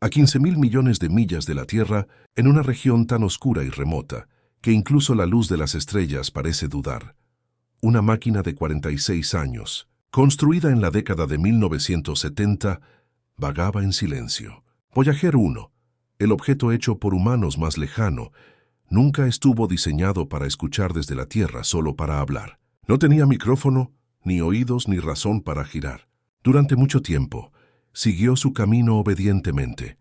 a 15.000 millones de millas de la Tierra, en una región tan oscura y remota, que incluso la luz de las estrellas parece dudar. Una máquina de 46 años, construida en la década de 1970, vagaba en silencio. Voyager 1, el objeto hecho por humanos más lejano, nunca estuvo diseñado para escuchar desde la Tierra, solo para hablar. No tenía micrófono, ni oídos, ni razón para girar. Durante mucho tiempo, siguió su camino obedientemente,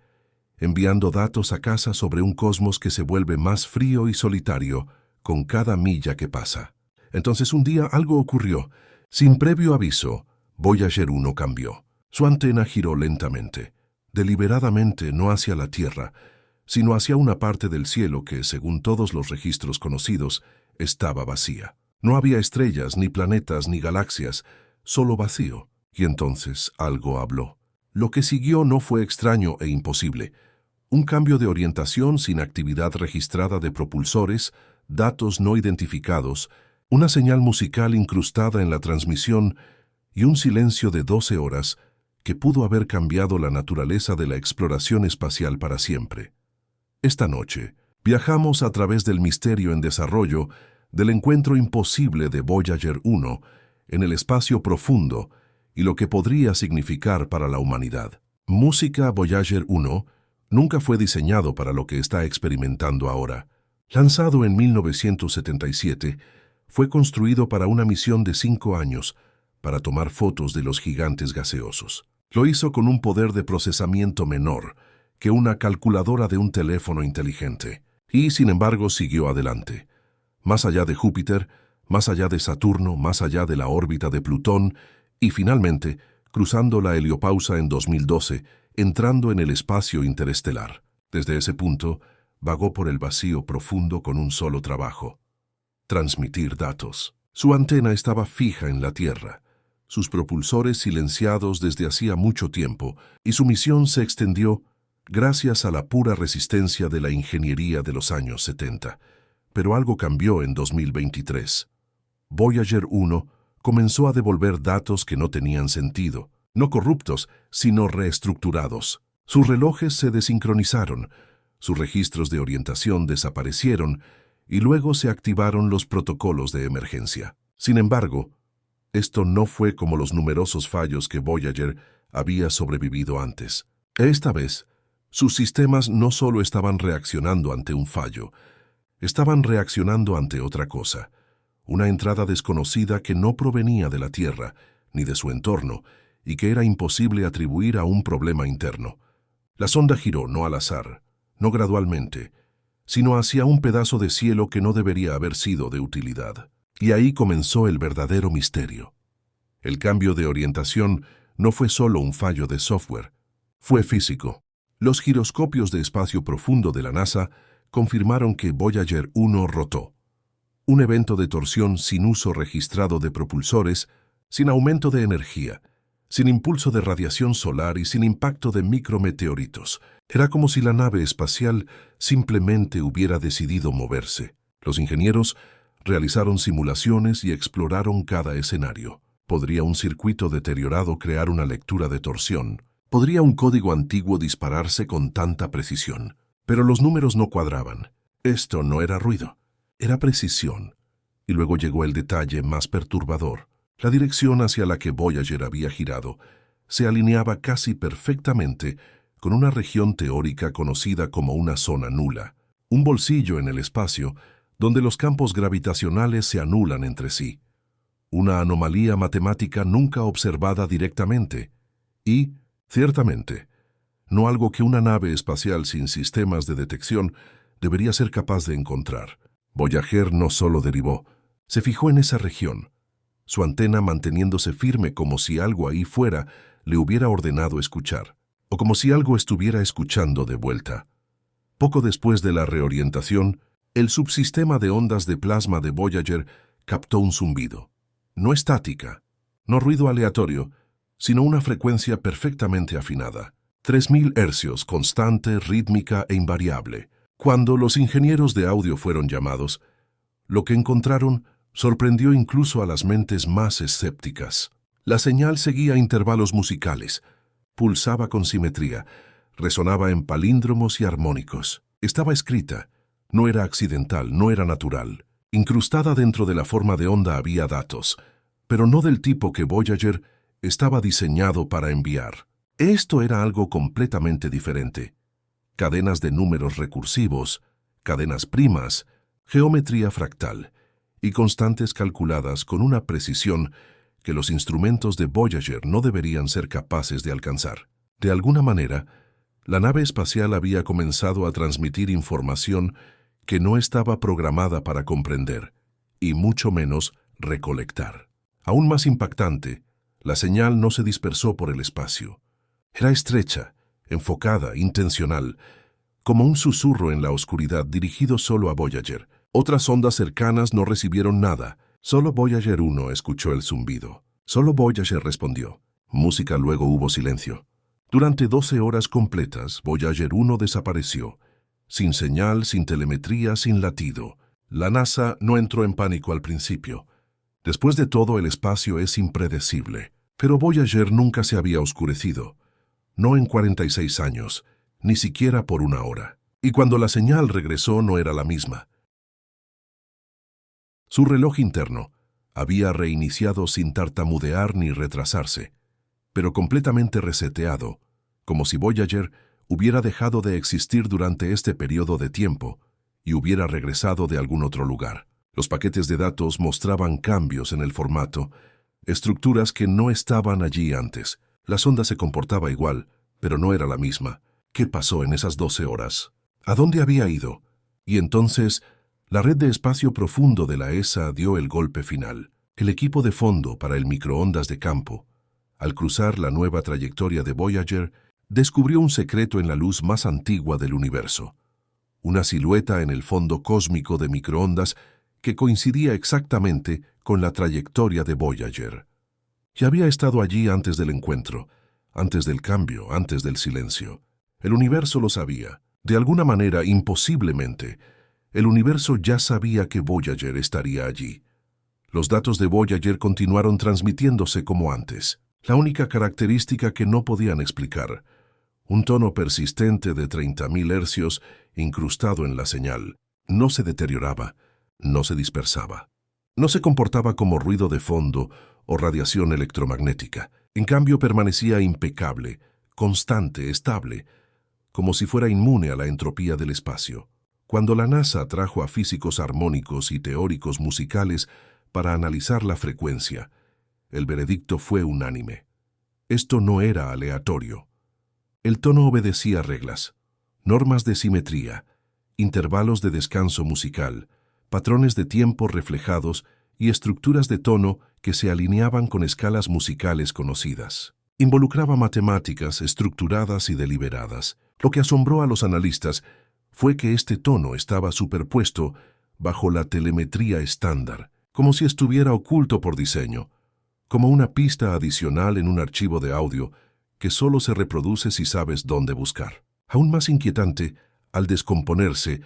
enviando datos a casa sobre un cosmos que se vuelve más frío y solitario con cada milla que pasa. Entonces un día algo ocurrió. Sin previo aviso, Voyager 1 cambió. Su antena giró lentamente, deliberadamente, no hacia la Tierra, sino hacia una parte del cielo que, según todos los registros conocidos, estaba vacía. No había estrellas, ni planetas, ni galaxias, solo vacío. Y entonces algo habló. Lo que siguió no fue extraño e imposible. Un cambio de orientación sin actividad registrada de propulsores, datos no identificados, una señal musical incrustada en la transmisión y un silencio de 12 horas que pudo haber cambiado la naturaleza de la exploración espacial para siempre. Esta noche, viajamos a través del misterio en desarrollo del encuentro imposible de Voyager 1 en el espacio profundo y lo que podría significar para la humanidad. Música Voyager 1 nunca fue diseñado para lo que está experimentando ahora. Lanzado en 1977, fue construido para una misión de 5 años, para tomar fotos de los gigantes gaseosos. Lo hizo con un poder de procesamiento menor que una calculadora de un teléfono inteligente. Y, sin embargo, siguió adelante. Más allá de Júpiter, más allá de Saturno, más allá de la órbita de Plutón, y finalmente, cruzando la heliopausa en 2012, entrando en el espacio interestelar. Desde ese punto, vagó por el vacío profundo con un solo trabajo: transmitir datos. Su antena estaba fija en la Tierra, sus propulsores silenciados desde hacía mucho tiempo, y su misión se extendió gracias a la pura resistencia de la ingeniería de los años 70. Pero algo cambió en 2023. Voyager 1 comenzó a devolver datos que no tenían sentido, no corruptos, sino reestructurados. Sus relojes se desincronizaron, sus registros de orientación desaparecieron y luego se activaron los protocolos de emergencia. Sin embargo, esto no fue como los numerosos fallos que Voyager había sobrevivido antes. Esta vez, sus sistemas no solo estaban reaccionando ante un fallo, estaban reaccionando ante otra cosa. Una entrada desconocida que no provenía de la Tierra ni de su entorno y que era imposible atribuir a un problema interno. La sonda giró no al azar, no gradualmente, sino hacia un pedazo de cielo que no debería haber sido de utilidad. Y ahí comenzó el verdadero misterio. El cambio de orientación no fue solo un fallo de software, fue físico. Los giroscopios de espacio profundo de la NASA confirmaron que Voyager 1 rotó. Un evento de torsión sin uso registrado de propulsores, sin aumento de energía, sin impulso de radiación solar y sin impacto de micrometeoritos. Era como si la nave espacial simplemente hubiera decidido moverse. Los ingenieros realizaron simulaciones y exploraron cada escenario. ¿Podría un circuito deteriorado crear una lectura de torsión? ¿Podría un código antiguo dispararse con tanta precisión? Pero los números no cuadraban. Esto no era ruido, era precisión. Y luego llegó el detalle más perturbador. La dirección hacia la que Voyager había girado se alineaba casi perfectamente con una región teórica conocida como una zona nula, un bolsillo en el espacio donde los campos gravitacionales se anulan entre sí. Una anomalía matemática nunca observada directamente y, ciertamente, no algo que una nave espacial sin sistemas de detección debería ser capaz de encontrar. Voyager no solo derivó, se fijó en esa región, su antena manteniéndose firme como si algo ahí fuera le hubiera ordenado escuchar, o como si algo estuviera escuchando de vuelta. Poco después de la reorientación, el subsistema de ondas de plasma de Voyager captó un zumbido. No estática, no ruido aleatorio, sino una frecuencia perfectamente afinada. 3000 hercios, constante, rítmica e invariable. Cuando los ingenieros de audio fueron llamados, lo que encontraron sorprendió incluso a las mentes más escépticas. La señal seguía intervalos musicales, pulsaba con simetría, Resonaba en palíndromos y armónicos. Estaba escrita. No era accidental, no era natural. Incrustada dentro de la forma de onda había datos, pero no del tipo que Voyager estaba diseñado para enviar. Esto era algo completamente diferente. Cadenas de números recursivos, cadenas primas, geometría fractal y constantes calculadas con una precisión que los instrumentos de Voyager no deberían ser capaces de alcanzar. De alguna manera, la nave espacial había comenzado a transmitir información que no estaba programada para comprender, y mucho menos recolectar. Aún más impactante, la señal no se dispersó por el espacio. Era estrecha, enfocada, intencional, como un susurro en la oscuridad dirigido solo a Voyager. Otras ondas cercanas no recibieron nada. Solo Voyager 1 escuchó el zumbido. Solo Voyager respondió. Música, luego hubo silencio. Durante 12 horas completas, Voyager 1 desapareció. Sin señal, sin telemetría, sin latido. La NASA no entró en pánico al principio. Después de todo, el espacio es impredecible. Pero Voyager nunca se había oscurecido. No en 46 años, ni siquiera por una hora. Y cuando la señal regresó no era la misma. Su reloj interno había reiniciado sin tartamudear ni retrasarse, pero completamente reseteado, como si Voyager hubiera dejado de existir durante este periodo de tiempo y hubiera regresado de algún otro lugar. Los paquetes de datos mostraban cambios en el formato, estructuras que no estaban allí antes. La sonda se comportaba igual, pero no era la misma. ¿Qué pasó en esas 12 horas? ¿A dónde había ido? Y entonces, la red de espacio profundo de la ESA dio el golpe final. El equipo de fondo para el microondas de campo, al cruzar la nueva trayectoria de Voyager, descubrió un secreto en la luz más antigua del universo. Una silueta en el fondo cósmico de microondas que coincidía exactamente con la trayectoria de Voyager. Ya había estado allí antes del encuentro, antes del cambio, antes del silencio. El universo lo sabía. De alguna manera, imposiblemente, el universo ya sabía que Voyager estaría allí. Los datos de Voyager continuaron transmitiéndose como antes. La única característica que no podían explicar, un tono persistente de 30.000 hercios incrustado en la señal, no se deterioraba, no se dispersaba. No se comportaba como ruido de fondo o radiación electromagnética. En cambio, permanecía impecable, constante, estable, como si fuera inmune a la entropía del espacio. Cuando la NASA trajo a físicos armónicos y teóricos musicales para analizar la frecuencia, el veredicto fue unánime. Esto no era aleatorio. El tono obedecía reglas, normas de simetría, intervalos de descanso musical, patrones de tiempo reflejados y estructuras de tono que se alineaban con escalas musicales conocidas. Involucraba matemáticas estructuradas y deliberadas. Lo que asombró a los analistas fue que este tono estaba superpuesto bajo la telemetría estándar, como si estuviera oculto por diseño, como una pista adicional en un archivo de audio que solo se reproduce si sabes dónde buscar. Aún más inquietante, al descomponerse,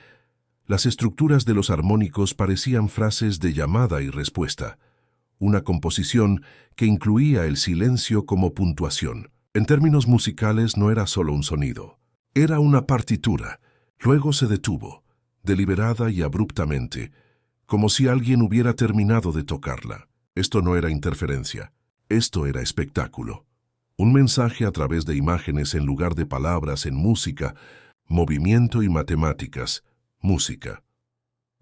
las estructuras de los armónicos parecían frases de llamada y respuesta, una composición que incluía el silencio como puntuación. En términos musicales no era solo un sonido, era una partitura. Luego se detuvo, deliberada y abruptamente, como si alguien hubiera terminado de tocarla. Esto no era interferencia, esto era espectáculo. Un mensaje a través de imágenes en lugar de palabras en música, movimiento y matemáticas, música.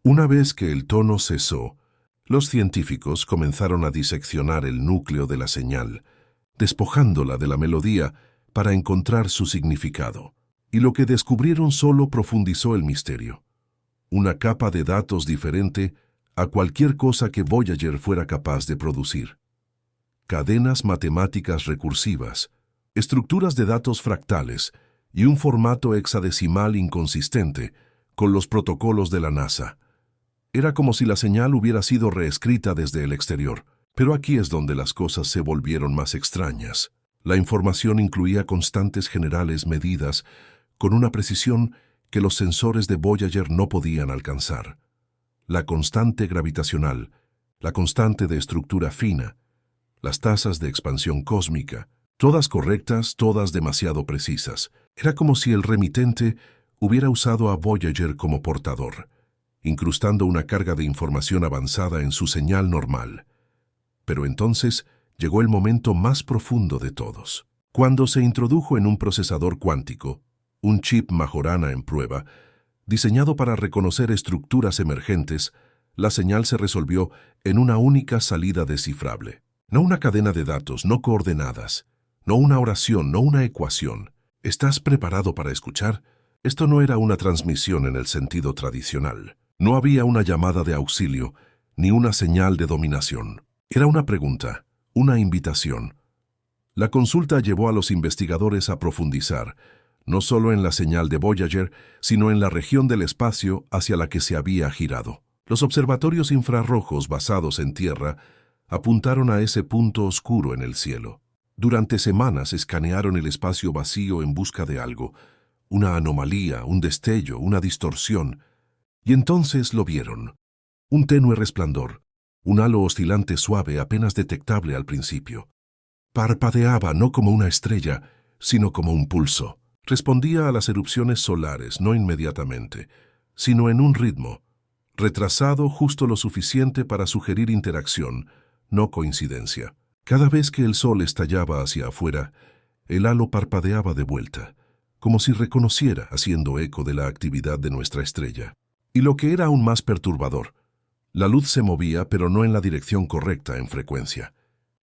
Una vez que el tono cesó, los científicos comenzaron a diseccionar el núcleo de la señal, despojándola de la melodía para encontrar su significado. Y lo que descubrieron solo profundizó el misterio. Una capa de datos diferente a cualquier cosa que Voyager fuera capaz de producir. Cadenas matemáticas recursivas, estructuras de datos fractales y un formato hexadecimal inconsistente con los protocolos de la NASA. Era como si la señal hubiera sido reescrita desde el exterior, pero aquí es donde las cosas se volvieron más extrañas. La información incluía constantes generales medidas con una precisión que los sensores de Voyager no podían alcanzar. La constante gravitacional, la constante de estructura fina, las tasas de expansión cósmica, todas correctas, todas demasiado precisas. Era como si el remitente hubiera usado a Voyager como portador, incrustando una carga de información avanzada en su señal normal. Pero entonces llegó el momento más profundo de todos. Cuando se introdujo en un procesador cuántico, un chip Majorana en prueba, diseñado para reconocer estructuras emergentes, la señal se resolvió en una única salida descifrable. No una cadena de datos, no coordenadas, no una oración, no una ecuación. ¿Estás preparado para escuchar? Esto no era una transmisión en el sentido tradicional. No había una llamada de auxilio, ni una señal de dominación. Era una pregunta, una invitación. La consulta llevó a los investigadores a profundizar, no solo en la señal de Voyager, sino en la región del espacio hacia la que se había girado. Los observatorios infrarrojos basados en Tierra apuntaron a ese punto oscuro en el cielo. Durante semanas escanearon el espacio vacío en busca de algo, una anomalía, un destello, una distorsión. Y entonces lo vieron. Un tenue resplandor, un halo oscilante suave apenas detectable al principio. Parpadeaba no como una estrella, sino como un pulso. Respondía a las erupciones solares no inmediatamente, sino en un ritmo, retrasado justo lo suficiente para sugerir interacción, no coincidencia. Cada vez que el sol estallaba hacia afuera, el halo parpadeaba de vuelta, como si reconociera, haciendo eco de la actividad de nuestra estrella. Y lo que era aún más perturbador, la luz se movía, pero no en la dirección correcta en frecuencia.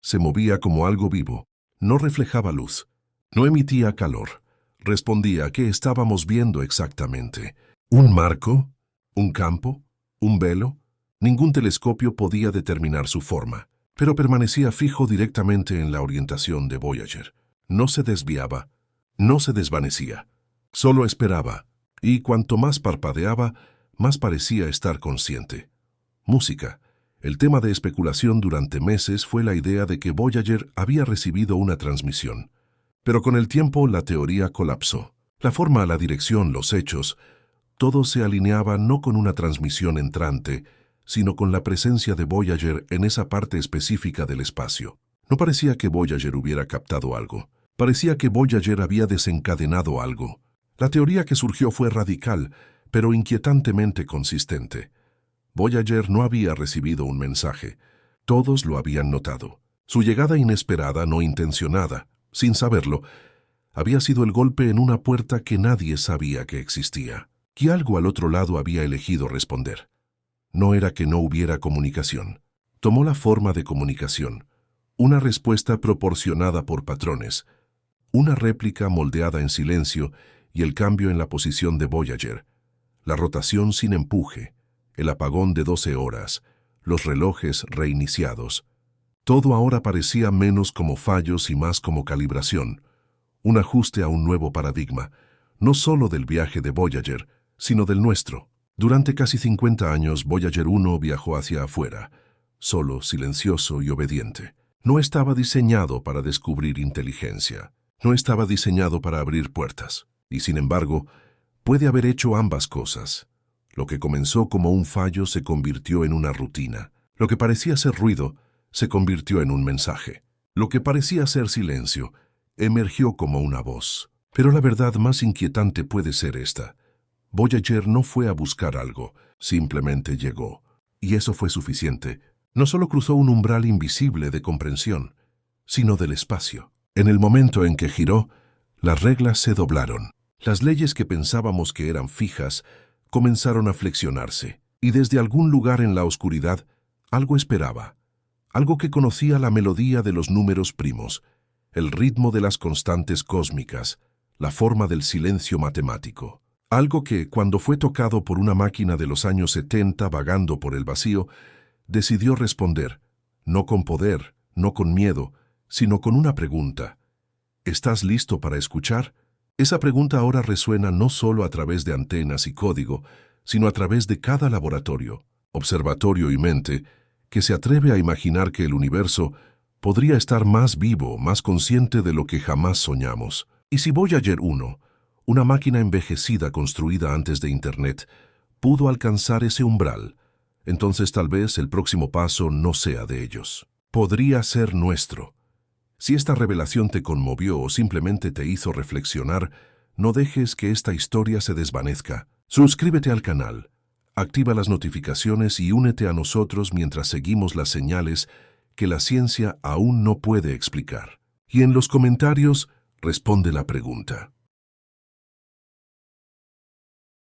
Se movía como algo vivo, no reflejaba luz, no emitía calor. Respondía a qué estábamos viendo exactamente. ¿Un marco? ¿Un campo? ¿Un velo? Ningún telescopio podía determinar su forma, pero permanecía fijo directamente en la orientación de Voyager. No se desviaba, no se desvanecía, solo esperaba, y cuanto más parpadeaba, más parecía estar consciente. Música. El tema de especulación durante meses fue la idea de que Voyager había recibido una transmisión. Pero con el tiempo la teoría colapsó. La forma, la dirección, los hechos, todo se alineaba no con una transmisión entrante, sino con la presencia de Voyager en esa parte específica del espacio. No parecía que Voyager hubiera captado algo. Parecía que Voyager había desencadenado algo. La teoría que surgió fue radical, pero inquietantemente consistente. Voyager no había recibido un mensaje. Todos lo habían notado. Su llegada inesperada, no intencionada, sin saberlo, había sido el golpe en una puerta que nadie sabía que existía. Que algo al otro lado había elegido responder. No era que no hubiera comunicación. Tomó la forma de comunicación. Una respuesta proporcionada por patrones. Una réplica moldeada en silencio y el cambio en la posición de Voyager. La rotación sin empuje. El apagón de 12 horas. Los relojes reiniciados. Todo ahora parecía menos como fallos y más como calibración. Un ajuste a un nuevo paradigma, no solo del viaje de Voyager, sino del nuestro. Durante casi 50 años, Voyager 1 viajó hacia afuera, solo, silencioso y obediente. No estaba diseñado para descubrir inteligencia. No estaba diseñado para abrir puertas. Y sin embargo, puede haber hecho ambas cosas. Lo que comenzó como un fallo se convirtió en una rutina. Lo que parecía ser ruido se convirtió en un mensaje. Lo que parecía ser silencio emergió como una voz. Pero la verdad más inquietante puede ser esta. Voyager no fue a buscar algo, simplemente llegó. Y eso fue suficiente. No solo cruzó un umbral invisible de comprensión, sino del espacio. En el momento en que giró, las reglas se doblaron. Las leyes que pensábamos que eran fijas comenzaron a flexionarse, y desde algún lugar en la oscuridad, algo esperaba. Algo que conocía la melodía de los números primos, el ritmo de las constantes cósmicas, la forma del silencio matemático. Algo que, cuando fue tocado por una máquina de los años 70 vagando por el vacío, decidió responder, no con poder, no con miedo, sino con una pregunta. ¿Estás listo para escuchar? Esa pregunta ahora resuena no solo a través de antenas y código, sino a través de cada laboratorio, observatorio y mente que se atreve a imaginar que el universo podría estar más vivo, más consciente de lo que jamás soñamos. Y si Voyager 1, una máquina envejecida construida antes de Internet, pudo alcanzar ese umbral, entonces tal vez el próximo paso no sea de ellos. Podría ser nuestro. Si esta revelación te conmovió o simplemente te hizo reflexionar, no dejes que esta historia se desvanezca. Suscríbete al canal, activa las notificaciones y únete a nosotros mientras seguimos las señales que la ciencia aún no puede explicar. Y en los comentarios responde la pregunta: